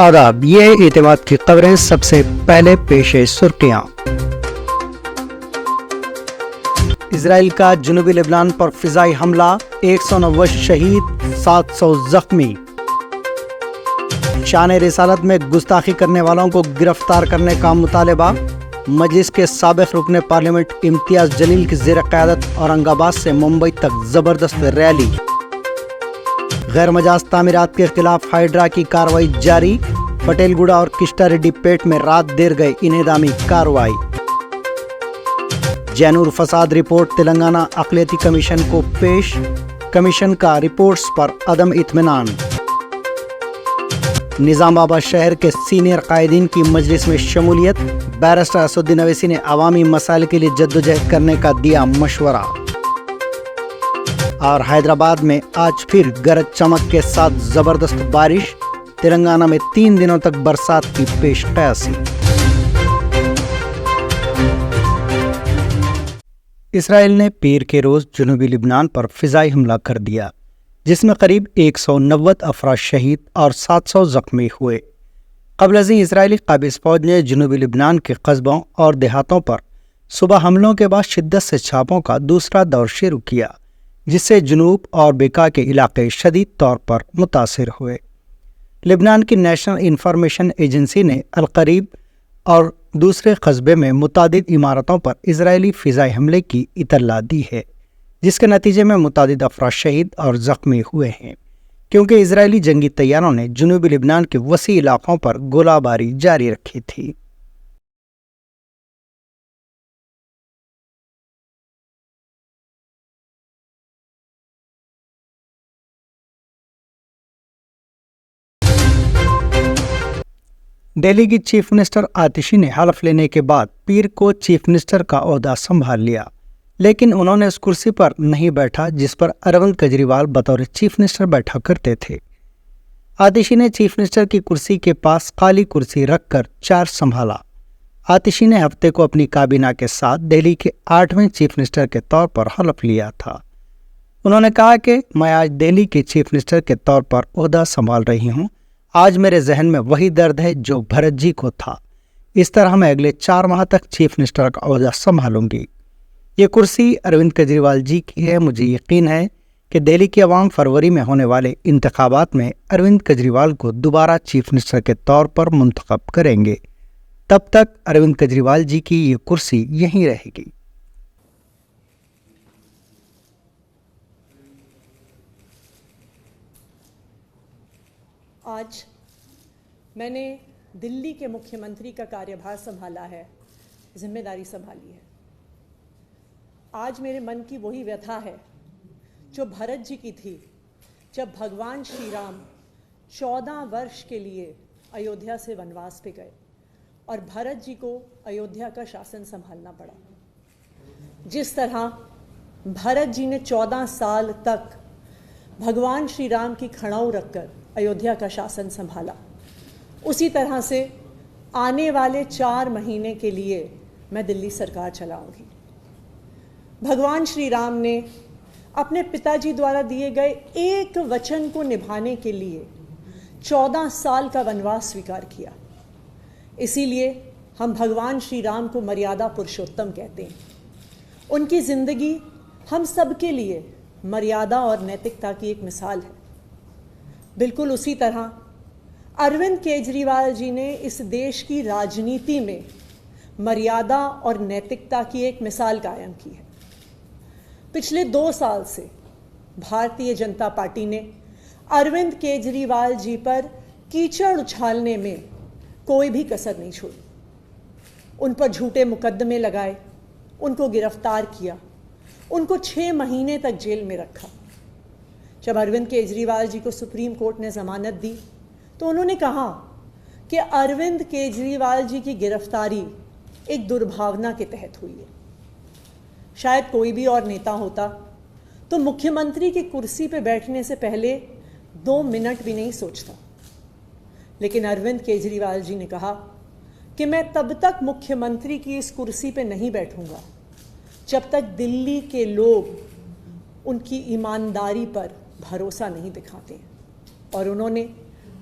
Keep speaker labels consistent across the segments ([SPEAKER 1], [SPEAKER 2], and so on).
[SPEAKER 1] آداب، یہ اعتماد کی خبریں سب سے پہلے پیش سرخیاں۔ اسرائیل کا جنوبی لبنان پر فضائی حملہ، 190 شہید، 700 زخمی۔ شان رسالت میں گستاخی کرنے والوں کو گرفتار کرنے کا مطالبہ، مجلس کے سابق رکن پارلیمنٹ امتیاز جلیل کی زیر قیادت اورنگ آباد سے ممبئی تک زبردست ریلی۔ غیر مجاز تعمیرات کے خلاف ہائیڈرا کی کارروائی جاری، پٹیل گوڑا اور کشتا ریڈی پیٹ میں رات دیر گئے انہدامی کارروائی۔ جینور فساد رپورٹ تلنگانہ اقلیتی کمیشن کو پیش، کمیشن کا رپورٹس پر عدم اطمینان۔ نظام آباد شہر کے سینئر قائدین کی مجلس میں شمولیت، بیرسٹر اسدالدین اویسی نے عوامی مسائل کے لیے جدوجہد کرنے کا دیا مشورہ۔ اور حیدرآباد میں آج پھر گرج چمک کے ساتھ زبردست بارش، تلنگانہ میں 3 دنوں تک برسات کی پیش قیاسی۔ اسرائیل نے پیر کے روز جنوبی لبنان پر فضائی حملہ کر دیا، جس میں قریب 190 افراد شہید اور 700 زخمی ہوئے۔ قبل ازیں اسرائیلی قابض فوج نے جنوبی لبنان کے قصبوں اور دیہاتوں پر صبح حملوں کے بعد شدت سے چھاپوں کا دوسرا دور شروع کیا، جس سے جنوب اور بقا کے علاقے شدید طور پر متاثر ہوئے۔ لبنان کی نیشنل انفارمیشن ایجنسی نے القریب اور دوسرے قصبے میں متعدد عمارتوں پر اسرائیلی فضائی حملے کی اطلاع دی ہے، جس کے نتیجے میں متعدد افراد شہید اور زخمی ہوئے ہیں، کیونکہ اسرائیلی جنگی طیاروں نے جنوبی لبنان کے وسیع علاقوں پر گولہ باری جاری رکھی تھی۔ دہلی کی چیف منسٹر آتشی نے حلف لینے کے بعد پیر کو چیف منسٹر کا عہدہ سنبھال لیا، لیکن انہوں نے اس کرسی پر نہیں بیٹھا جس پر اروند کیجریوال بطور چیف منسٹر بیٹھا کرتے تھے۔ آتشی نے چیف منسٹر کی کرسی کے پاس خالی کرسی رکھ کر چارج سنبھالا۔ آتشی نے ہفتے کو اپنی کابینہ کے ساتھ دہلی کے 8ویں چیف منسٹر کے طور پر حلف لیا تھا۔ انہوں نے کہا کہ میں آج دہلی کے چیف منسٹر کے طور پر عہدہ سنبھال رہی ہوں۔ آج میرے ذہن میں وہی درد ہے جو بھرت جی کو تھا۔ اس طرح میں اگلے 4 ماہ تک چیف منسٹر کا عہدہ سنبھالوں گی۔ یہ کرسی اروند کیجریوال جی کی ہے۔ مجھے یقین ہے کہ دہلی کی عوام فروری میں ہونے والے انتخابات میں اروند کیجریوال کو دوبارہ چیف منسٹر کے طور پر منتخب کریں گے۔ تب تک اروند کیجریوال جی کی یہ کرسی یہیں رہے گی۔
[SPEAKER 2] آج میں نے دلی کے مکھیہ منتری کا کاریہ سنبھالا ہے، ذمہ داری سنبھالی ہے۔ آج میرے من کی وہی ویتھا ہے جو بھرت جی کی تھی جب بھگوان شری رام 14 ورش کے لیے ایودھیا سے ونواس پہ گئے اور بھرت جی کو ایودھیا کا شاسن سنبھالنا پڑا۔ جس طرح بھرت جی نے 14 سال تک بھگوان شری رام کی کھڑاؤں رکھ کر ایودھیا کا شاسن سنبھالا، اسی طرح سے آنے والے 4 مہینے کے لیے میں دلی سرکار چلاؤں گی۔ بھگوان شری رام نے اپنے پتا جی دوارا دیے گئے ایک وچن کو نبھانے کے لیے 14 سال کا ونواس سویکار کیا۔ اسی لیے ہم بھگوان شری رام کو مریادا پرشوتم کہتے ہیں۔ ان کی زندگی ہم سب کے لیے مریادا اور نیتکتا کی ایک مثال ہے۔ بالکل اسی طرح اروند کیجریوال جی نے اس دیش کی راجنیتی میں مریادا اور نیتکتا کی ایک مثال قائم کی ہے۔ پچھلے 2 سال سے بھارتیہ جنتا پارٹی نے اروند کیجریوال جی پر کیچڑ اچھالنے میں کوئی بھی کسر نہیں چھوڑی۔ ان پر جھوٹے مقدمے لگائے، ان کو گرفتار کیا، ان کو 6 مہینے تک جیل میں رکھا۔ جب اروند کیجریوال جی کو سپریم کورٹ نے ضمانت دی تو انہوں نے کہا کہ اروند کیجریوال جی کی گرفتاری ایک دربھاونا کے تحت ہوئی ہے۔ شاید کوئی بھی اور نیتا ہوتا تو مکھیہ منتری کی کرسی پہ بیٹھنے سے پہلے 2 منٹ بھی نہیں سوچتا، لیکن اروند کیجریوال جی نے کہا کہ میں تب تک مکھیہ منتری کی اس کرسی پہ نہیں بیٹھوں گا جب تک دلی کے لوگ ان کی ایمانداری پر بھروسہ نہیں دکھاتے ہیں۔ اور انہوں نے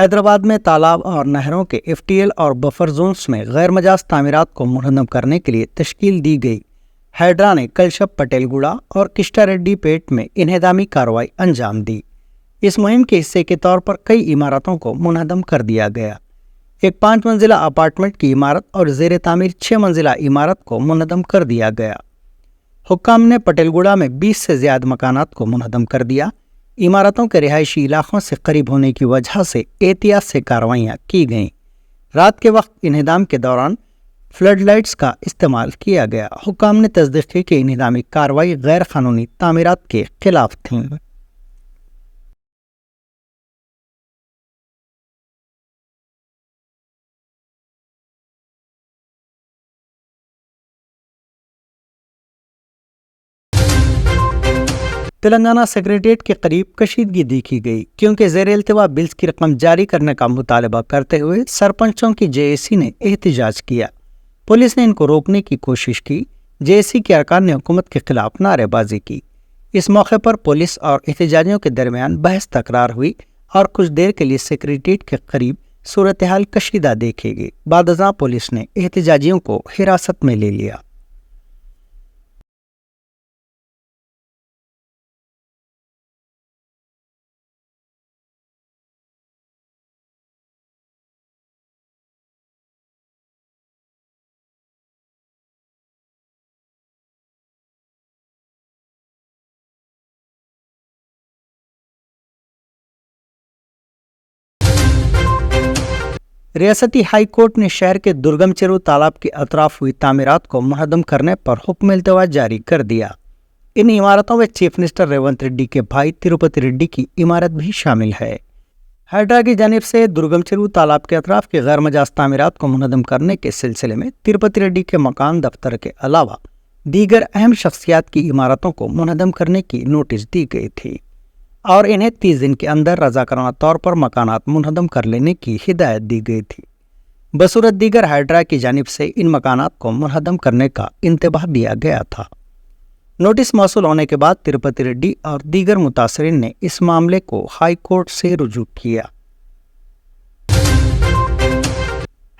[SPEAKER 1] حیدرآباد میں تالاب اور نہروں کے FTL اور بفر زونز میں غیر مجاز تعمیرات کو منہدم کرنے کے لیے تشکیل دی گئی ہیڈرا نے کل شب پٹیل گوڑا اور کشٹا ریڈی پیٹ میں انہدامی کارروائی انجام دی۔ اس مہم کے حصے کے طور پر کئی عمارتوں کو منہدم کر دیا گیا۔ ایک 5 منزلہ اپارٹمنٹ کی عمارت اور زیر تعمیر 6 منزلہ عمارت کو منہدم کر دیا گیا۔ حکام نے پٹیل گوڑا میں 20 سے زیادہ مکانات کو منہدم کر دیا۔ عمارتوں کے رہائشی علاقوں سے قریب ہونے کی وجہ سے احتیاط سے کارروائیاں کی گئیں۔ رات کے وقت انہدام کے دوران فلڈ لائٹس کا استعمال کیا گیا۔ حکام نے تصدیق کی کہ انہدامی کارروائی غیر قانونی تعمیرات کے خلاف تھیں۔ تلنگانہ سیکریٹریٹ کے قریب کشیدگی دیکھی گئی کیونکہ زیر التوا بلز کی رقم جاری کرنے کا مطالبہ کرتے ہوئے سرپنچوں کی JAC نے احتجاج کیا۔ پولیس نے ان کو روکنے کی کوشش کی۔ JAC کے ارکان نے حکومت کے خلاف نعرے بازی کی۔ اس موقع پر پولیس اور احتجاجیوں کے درمیان بحث تکرار ہوئی اور کچھ دیر کے لیے سیکریٹریٹ کے قریب صورتحال کشیدہ دیکھی گئی۔ بعد ازاں پولیس نے احتجاجیوں کو حراست میں لے لیا۔ ریاستی ہائی کورٹ نے شہر کے درگم چرو تالاب کے اطراف ہوئی تعمیرات کو منہدم کرنے پر حکم التوا جاری کر دیا۔ ان عمارتوں میں چیف منسٹر ریونت ریڈی کے بھائی تروپتی ریڈی کی عمارت بھی شامل ہے۔ ہیڈرا کی جانب سے درگم چرو تالاب کے اطراف کے غیر مجاز تعمیرات کو منہدم کرنے کے سلسلے میں تروپتی ریڈی کے مکان دفتر کے علاوہ دیگر اہم شخصیات کی عمارتوں کو منہدم کرنے کی نوٹس دی گئی تھی اور انہیں 30 دن کے اندر رضاکارانہ طور پر مکانات منہدم کر لینے کی ہدایت دی گئی تھی۔ بصورت دیگر ہیڈرا کی جانب سے ان مکانات کو منہدم کرنے کا انتباہ دیا گیا تھا۔ نوٹس موصول ہونے کے بعد تروپتی ریڈی اور دیگر متاثرین نے اس معاملے کو ہائی کورٹ سے رجوع کیا۔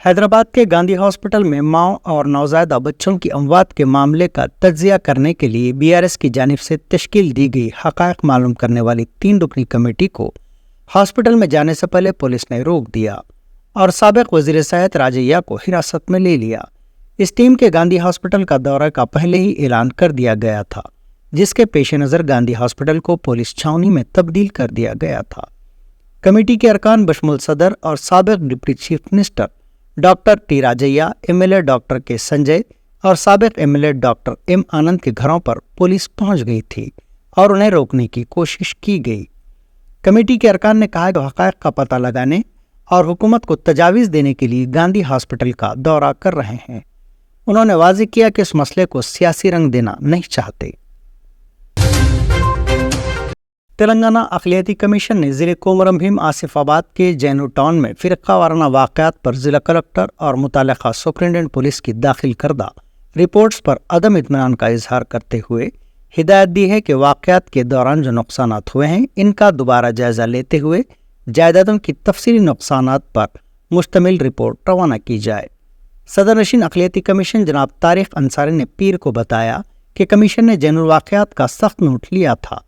[SPEAKER 1] حیدرآباد کے گاندھی ہاسپٹل میں ماؤں اور نوزائیدہ بچوں کی اموات کے معاملے کا تجزیہ کرنے کے لیے BRS کی جانب سے تشکیل دی گئی حقائق معلوم کرنے والی 3 رکنی کمیٹی کو ہاسپٹل میں جانے سے پہلے پولیس نے روک دیا اور سابق وزیر صحت راجیا کو حراست میں لے لیا۔ اس ٹیم کے گاندھی ہاسپٹل کا دورہ کا پہلے ہی اعلان کر دیا گیا تھا، جس کے پیش نظر گاندھی ہاسپٹل کو پولیس چھاؤنی میں تبدیل کر دیا گیا تھا۔ کمیٹی کے ارکان بشمول صدر اور سابق deputy chief minister doctor T Rajaiah, MLA doctor K Sanjay اور سابق MLA ڈاکٹر M آنند کے گھروں پر پولیس پہنچ گئی تھی اور انہیں روکنے کی کوشش کی گئی۔ کمیٹی کے ارکان نے کہا کہ حقائق کا پتہ لگانے اور حکومت کو تجاویز دینے کے لیے گاندھی ہاسپٹل کا دورہ کر رہے ہیں۔ انہوں نے واضح کیا کہ اس مسئلے کو سیاسی رنگ دینا نہیں چاہتے۔ تلنگانہ اقلیتی کمیشن نے ضلع کومرم بھیم آصف آباد کے جینو ٹاؤن میں فرقہ وارانہ واقعات پر ضلع کلکٹر اور متعلقہ سپرنٹینڈنٹ پولیس کی داخل کردہ رپورٹس پر عدم اطمینان کا اظہار کرتے ہوئے ہدایت دی ہے کہ واقعات کے دوران جو نقصانات ہوئے ہیں ان کا دوبارہ جائزہ لیتے ہوئے جائیدادوں کی تفصیلی نقصانات پر مشتمل رپورٹ روانہ کی جائے۔ صدر نشین اقلیتی کمیشن جناب طارق انصاری نے پیر کو بتایا کہ کمیشن نے جینو واقعات کا سخت نوٹ لیا تھا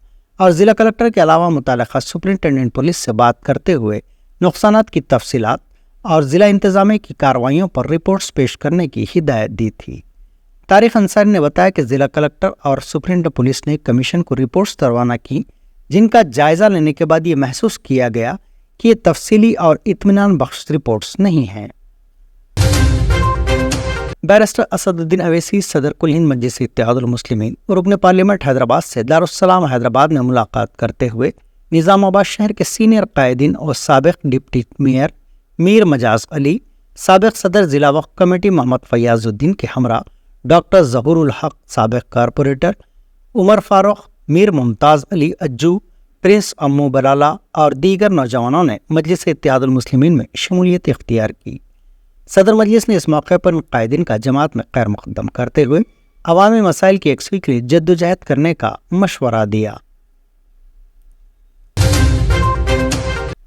[SPEAKER 1] اور ضلع کلکٹر کے علاوہ متعلقہ سپرنٹینڈنٹ پولیس سے بات کرتے ہوئے نقصانات کی تفصیلات اور ضلع انتظامیہ کی کارروائیوں پر رپورٹس پیش کرنے کی ہدایت دی تھی۔ طارق انصاری نے بتایا کہ ضلع کلکٹر اور سپرنٹینڈنٹ پولیس نے کمیشن کو رپورٹس روانہ کی جن کا جائزہ لینے کے بعد یہ محسوس کیا گیا کہ یہ تفصیلی اور اطمینان بخش رپورٹس نہیں ہیں۔ بیرسٹر اسد الدین اویسی صدر کل ہند مجلس اتحاد المسلمین رکن پارلیمنٹ حیدرآباد سے دارالسلام حیدرآباد میں ملاقات کرتے ہوئے نظام آباد شہر کے سینئر قائدین اور سابق ڈپٹی میئر میر مجاز علی، سابق صدر ضلع وقف کمیٹی محمد فیاض الدین کے ہمراہ ڈاکٹر ظہور الحق، سابق کارپوریٹر عمر فاروق، میر ممتاز علی اجو، پرنس امو بلالا اور دیگر نوجوانوں نے مجلس اتحاد المسلمین میں شمولیت اختیار کی۔ صدر مجلس نے اس موقع پر قائدین کا جماعت میں خیر مقدم کرتے ہوئے عوامی مسائل کی یکسوئی کے لیے جدوجہد کرنے کا مشورہ دیا۔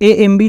[SPEAKER 1] AMB